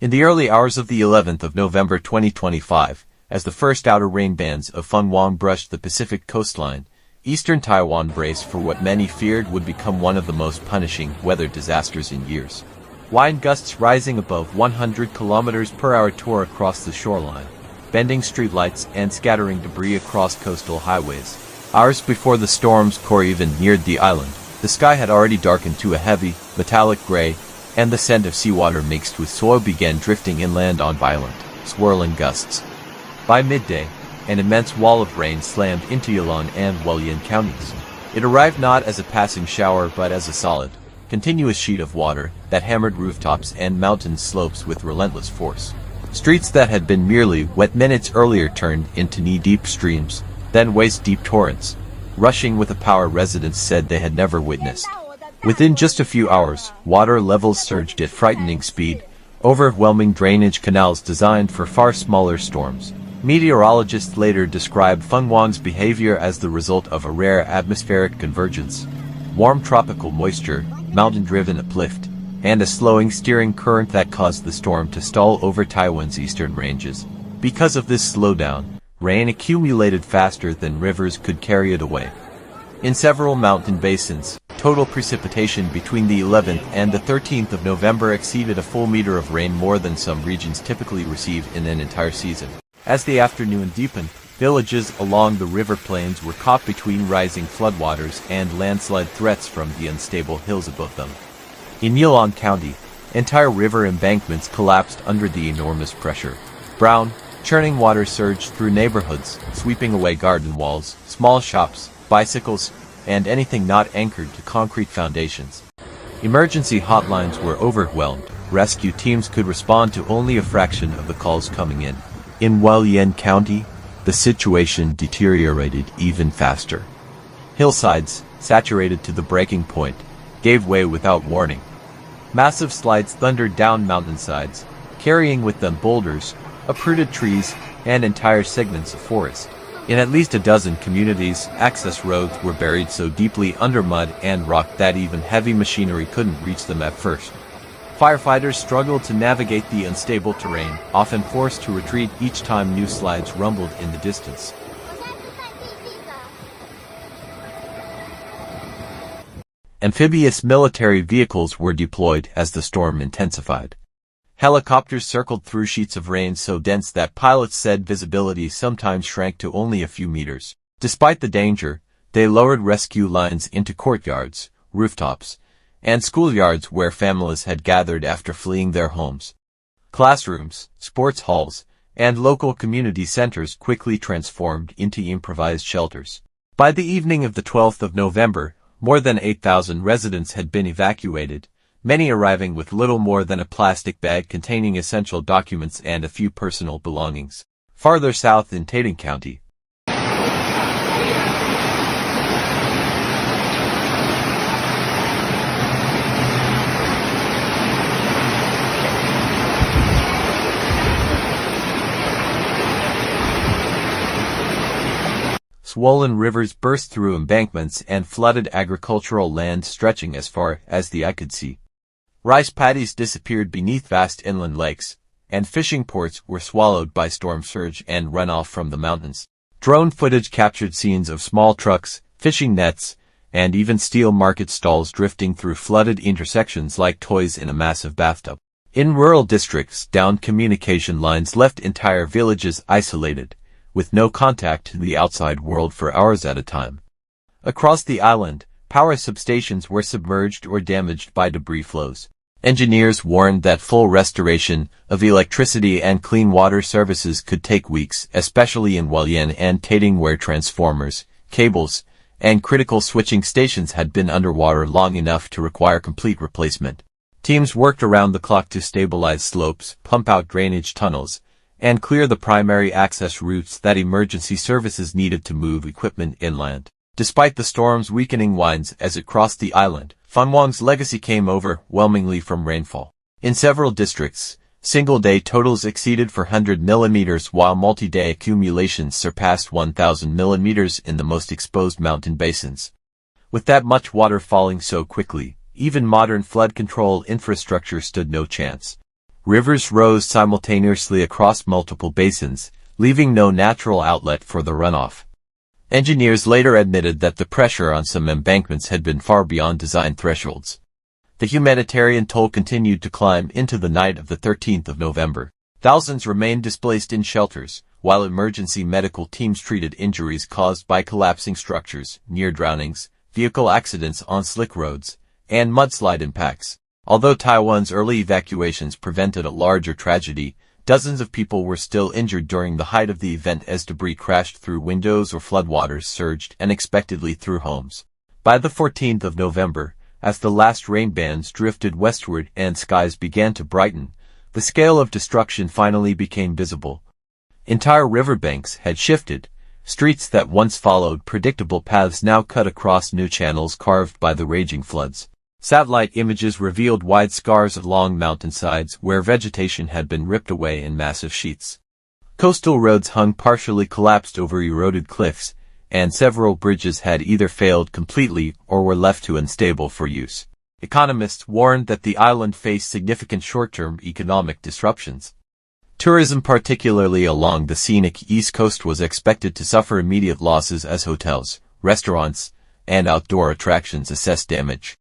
In the early hours of the 11th of November 2025, as the first outer rain bands of Fung-Wong brushed the Pacific coastline, eastern Taiwan braced for what many feared would become one of the most punishing weather disasters in years. Wind gusts rising above 100 kilometers per hour tore across the shoreline, bending streetlights and scattering debris across coastal highways. Hours before the storm's core even neared the island, the sky had already darkened to a heavy, metallic gray, and the scent of seawater mixed with soil began drifting inland on violent, swirling gusts. By midday, an immense wall of rain slammed into Yilan and Hualien counties. It arrived not as a passing shower but as a solid, continuous sheet of water that hammered rooftops and mountain slopes with relentless force. Streets that had been merely wet minutes earlier turned into knee-deep streams, then waist-deep torrents, rushing with a power residents said they had never witnessed. Within just a few hours, water levels surged at frightening speed, overwhelming drainage canals designed for far smaller storms. Meteorologists later described Fung-Wong's behavior as the result of a rare atmospheric convergence. Warm tropical moisture, mountain-driven uplift, and a slowing steering current that caused the storm to stall over Taiwan's eastern ranges. Because of this slowdown, rain accumulated faster than rivers could carry it away. In several mountain basins, total precipitation between the 11th and the 13th of November exceeded a full meter of rain, more than some regions typically receive in an entire season. As the afternoon deepened, villages along the river plains were caught between rising floodwaters and landslide threats from the unstable hills above them. In Yilan County, entire river embankments collapsed under the enormous pressure. Brown, churning water surged through neighborhoods, sweeping away garden walls, small shops, bicycles, and anything not anchored to concrete foundations. Emergency hotlines were overwhelmed. Rescue teams could respond to only a fraction of the calls coming in. In Hualien County, the situation deteriorated even faster. Hillsides, saturated to the breaking point, gave way without warning. Massive slides thundered down mountainsides, carrying with them boulders, uprooted trees, and entire segments of forest. In at least a dozen communities, access roads were buried so deeply under mud and rock that even heavy machinery couldn't reach them at first. Firefighters struggled to navigate the unstable terrain, often forced to retreat each time new slides rumbled in the distance. Amphibious military vehicles were deployed as the storm intensified. Helicopters circled through sheets of rain so dense that pilots said visibility sometimes shrank to only a few meters. Despite the danger, they lowered rescue lines into courtyards, rooftops, and schoolyards where families had gathered after fleeing their homes. Classrooms, sports halls, and local community centers quickly transformed into improvised shelters. By the evening of the 12th of November, more than 8,000 residents had been evacuated, many arriving with little more than a plastic bag containing essential documents and a few personal belongings. Farther south in Taiwan County, swollen rivers burst through embankments and flooded agricultural land stretching as far as the eye could see. Rice paddies disappeared beneath vast inland lakes, and fishing ports were swallowed by storm surge and runoff from the mountains. Drone footage captured scenes of small trucks, fishing nets, and even steel market stalls drifting through flooded intersections like toys in a massive bathtub. In rural districts, downed communication lines left entire villages isolated, with no contact to the outside world for hours at a time. Across the island, power substations were submerged or damaged by debris flows. Engineers warned that full restoration of electricity and clean water services could take weeks, especially in Hualien and Taiwan, where transformers, cables, and critical switching stations had been underwater long enough to require complete replacement. Teams worked around the clock to stabilize slopes, pump out drainage tunnels, and clear the primary access routes that emergency services needed to move equipment inland. Despite the storm's weakening winds as it crossed the island, Fung-Wong's legacy came overwhelmingly from rainfall. In several districts, single-day totals exceeded 400 millimeters while multi-day accumulations surpassed 1,000 millimeters in the most exposed mountain basins. With that much water falling so quickly, even modern flood control infrastructure stood no chance. Rivers rose simultaneously across multiple basins, leaving no natural outlet for the runoff. Engineers later admitted that the pressure on some embankments had been far beyond design thresholds. The humanitarian toll continued to climb into the night of the 13th of November. Thousands remained displaced in shelters, while emergency medical teams treated injuries caused by collapsing structures, near drownings, vehicle accidents on slick roads, and mudslide impacts. Although Taiwan's early evacuations prevented a larger tragedy, dozens of people were still injured during the height of the event as debris crashed through windows or floodwaters surged unexpectedly through homes. By the 14th of November, as the last rain bands drifted westward and skies began to brighten, the scale of destruction finally became visible. Entire riverbanks had shifted. Streets that once followed predictable paths now cut across new channels carved by the raging floods. Satellite images revealed wide scars along mountainsides where vegetation had been ripped away in massive sheets. Coastal roads hung partially collapsed over eroded cliffs, and several bridges had either failed completely or were left too unstable for use. Economists warned that the island faced significant short-term economic disruptions. Tourism, particularly along the scenic east coast, was expected to suffer immediate losses as hotels, restaurants, and outdoor attractions assessed damage.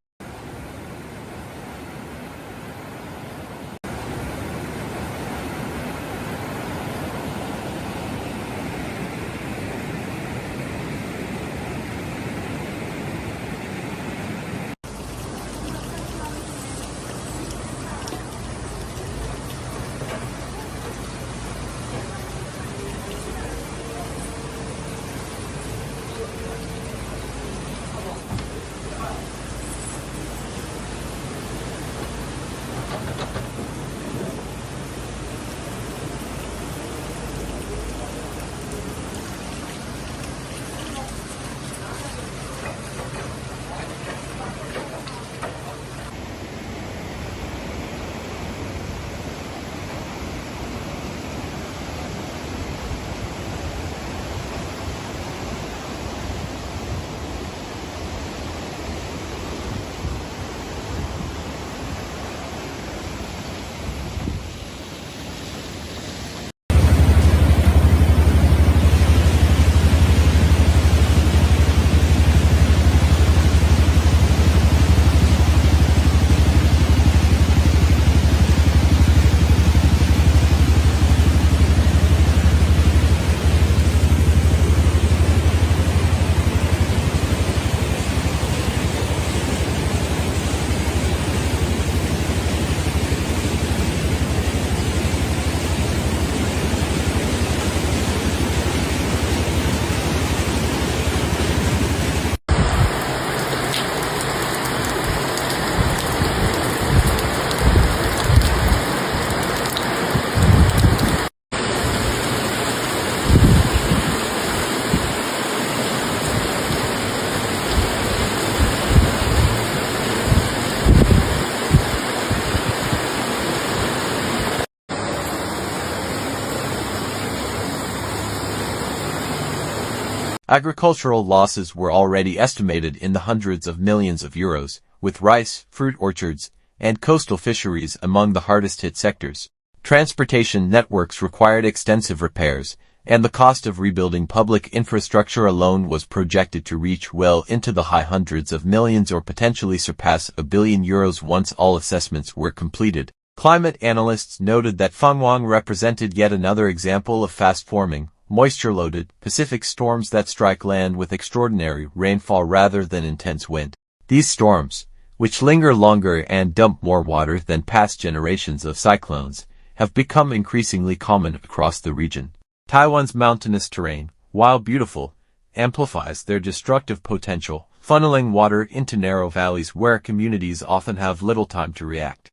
Agricultural losses were already estimated in the hundreds of millions of euros, with rice, fruit orchards, and coastal fisheries among the hardest-hit sectors. Transportation networks required extensive repairs, and the cost of rebuilding public infrastructure alone was projected to reach well into the high hundreds of millions or potentially surpass €1 billion once all assessments were completed. Climate analysts noted that Fung-Wong represented yet another example of fast-forming, moisture-loaded Pacific storms that strike land with extraordinary rainfall rather than intense wind. These storms, which linger longer and dump more water than past generations of cyclones, have become increasingly common across the region. Taiwan's mountainous terrain, while beautiful, amplifies their destructive potential, funneling water into narrow valleys where communities often have little time to react.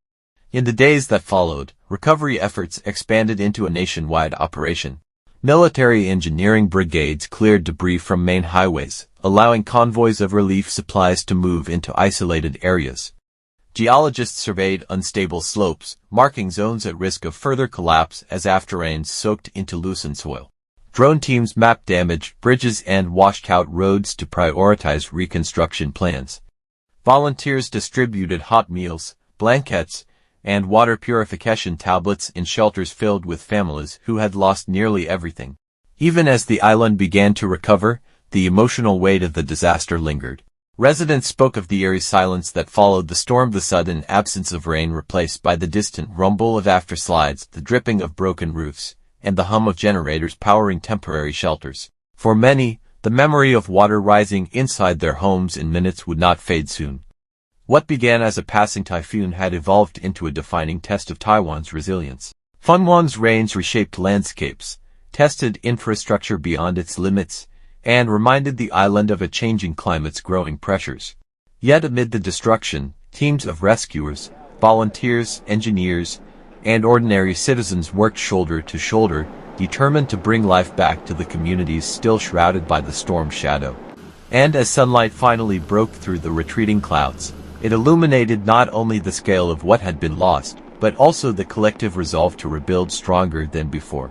In the days that followed, recovery efforts expanded into a nationwide operation. Military engineering brigades cleared debris from main highways, allowing convoys of relief supplies to move into isolated areas. Geologists surveyed unstable slopes, marking zones at risk of further collapse as afterrains soaked into loosened soil. Drone teams mapped damaged bridges and washed-out roads to prioritize reconstruction plans. Volunteers distributed hot meals, blankets, and water purification tablets in shelters filled with families who had lost nearly everything. Even as the island began to recover, the emotional weight of the disaster lingered. Residents spoke of the eerie silence that followed the storm, the sudden absence of rain replaced by the distant rumble of afterslides, the dripping of broken roofs, and the hum of generators powering temporary shelters. For many, the memory of water rising inside their homes in minutes would not fade soon. What began as a passing typhoon had evolved into a defining test of Taiwan's resilience. Fung-Wong's rains reshaped landscapes, tested infrastructure beyond its limits, and reminded the island of a changing climate's growing pressures. Yet amid the destruction, teams of rescuers, volunteers, engineers, and ordinary citizens worked shoulder to shoulder, determined to bring life back to the communities still shrouded by the storm's shadow. And as sunlight finally broke through the retreating clouds, it illuminated not only the scale of what had been lost, but also the collective resolve to rebuild stronger than before.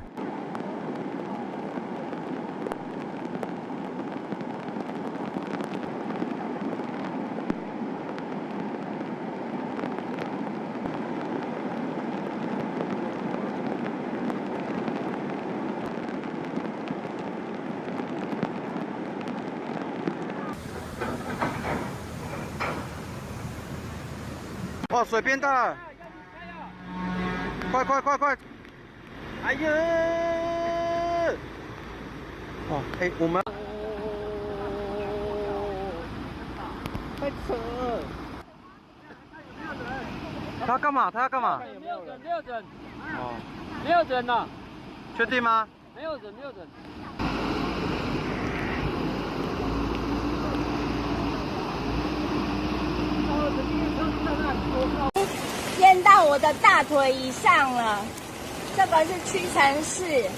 哇，水变大了！快快快快！哎呀！哇，哎，我们太扯了！他要干嘛？他要干嘛？没有人，没有人。哦，没有人呐。确定吗？没有人，没有人。 淹到我的大腿以上了，这个是屈臣氏。